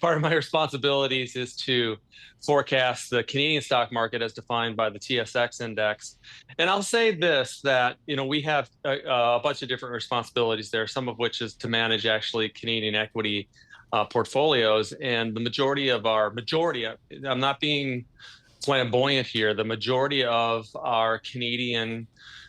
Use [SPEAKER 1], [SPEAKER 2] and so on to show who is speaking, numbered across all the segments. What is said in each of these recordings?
[SPEAKER 1] part of my responsibilities is to forecast the Canadian stock market as defined by the TSX index. And I'll say this, that, we have a bunch of different responsibilities there, some of which is to manage actually Canadian equity portfolios. And the majority, I'm not being flamboyant here, the majority of our Canadian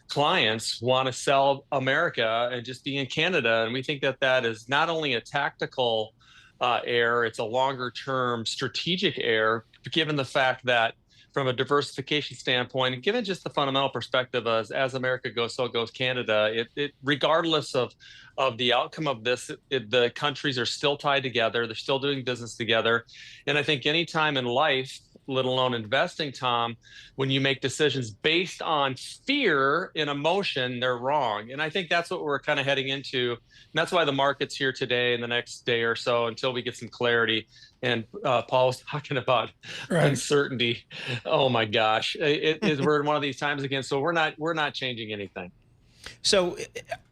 [SPEAKER 1] clients want to sell America and just be in Canada. And we think that that is not only a tactical error, it's a longer term strategic error, given the fact that from a diversification standpoint, and given just the fundamental perspective as America goes, so goes Canada, it regardless of the outcome of this, the countries are still tied together. They're still doing business together. And I think any time in life, let alone investing, Tom, when you make decisions based on fear and emotion, they're wrong. And I think that's what we're kind of heading into. And that's why the market's here today and the next day or so until we get some clarity. And Paul was talking about uncertainty. Oh my gosh, we're in one of these times again. So we're not changing anything.
[SPEAKER 2] So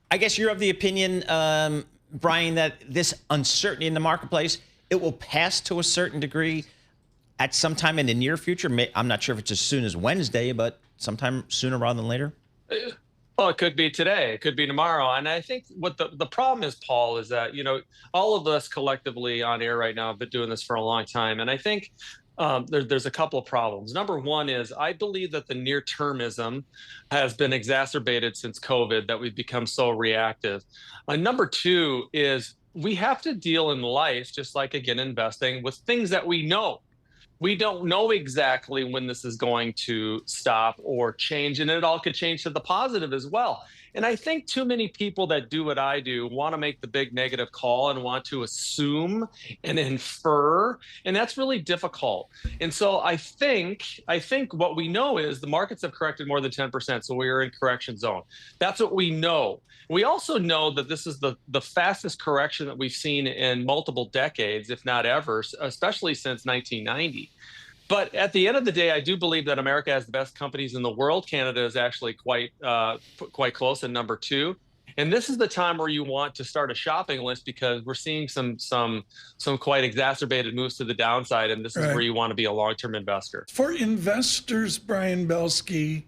[SPEAKER 2] I guess you're of the opinion, Brian, that this uncertainty in the marketplace, it will pass to a certain degree at some time in the near future. I'm not sure if it's as soon as Wednesday, but sometime sooner rather than later.
[SPEAKER 1] Well, it could be today. It could be tomorrow. And I think what the problem is, Paul, is that, all of us collectively on air right now have been doing this for a long time. And I think there's a couple of problems. Number one is I believe that the near-termism has been exacerbated since COVID, that we've become so reactive. Number two is we have to deal in life, just like, again, investing, with things that we know. We don't know exactly when this is going to stop or change, and it all could change to the positive as well. And I think too many people that do what I do want to make the big negative call and want to assume and infer, and that's really difficult. And so I think what we know is the markets have corrected more than 10%, so we are in correction zone. That's what we know. We also know that this is the fastest correction that we've seen in multiple decades, if not ever, especially since 1990. But at the end of the day, I do believe that America has the best companies in the world. Canada is actually quite close in number two. And this is the time where you want to start a shopping list, because we're seeing some quite exacerbated moves to the downside. And this is where you want to be a long-term investor.
[SPEAKER 3] For investors, Brian Belski,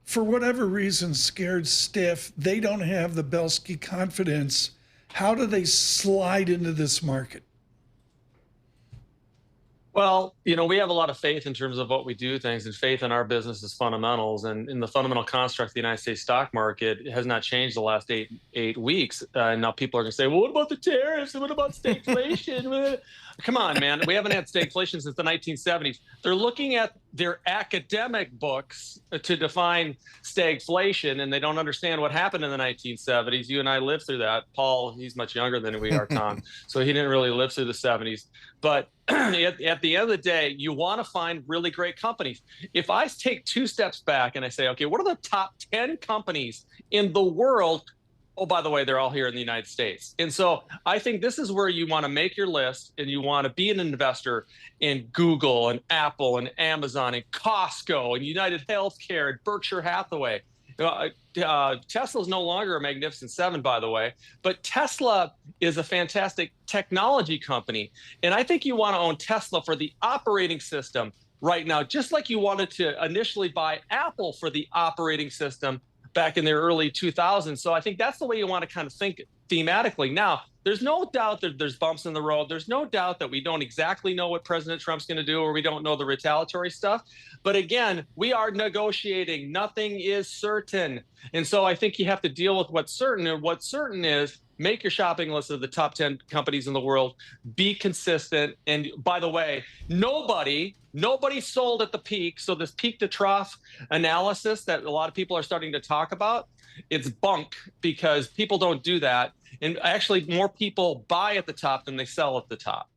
[SPEAKER 3] for whatever reason, scared stiff, they don't have the Belski confidence. How do they slide into this market?
[SPEAKER 1] Well, we have a lot of faith in terms of what we do things, and faith in our business is fundamentals. And in the fundamental construct of the United States stock market, it has not changed the last eight weeks. And now people are going to say, well, what about the tariffs? And what about stagflation? Come on, man. We haven't had stagflation since the 1970s. They're looking at their academic books to define stagflation, and they don't understand what happened in the 1970s. You and I lived through that. Paul, he's much younger than we are, Tom, so he didn't really live through the 70s. But at the end of the day, you want to find really great companies. If I take two steps back and I say, okay, what are the top 10 companies in the world? Oh, by the way, they're all here in the United States. And so I think this is where you want to make your list, and you want to be an investor in Google and Apple and Amazon and Costco and United Healthcare and Berkshire Hathaway. Tesla is no longer a Magnificent Seven, by the way, but Tesla is a fantastic technology company. And I think you want to own Tesla for the operating system right now, just like you wanted to initially buy Apple for the operating system back in the early 2000s. So I think that's the way you want to kind of think thematically. Now, there's no doubt that there's bumps in the road. There's no doubt that we don't exactly know what President Trump's going to do, or we don't know the retaliatory stuff. But again, we are negotiating. Nothing is certain. And so I think you have to deal with what's certain. And what's certain is make your shopping list of the top 10 companies in the world, be consistent. And by the way, nobody sold at the peak. So this peak to trough analysis that a lot of people are starting to talk about, it's bunk, because people don't do that. And actually more people buy at the top than they sell at the top.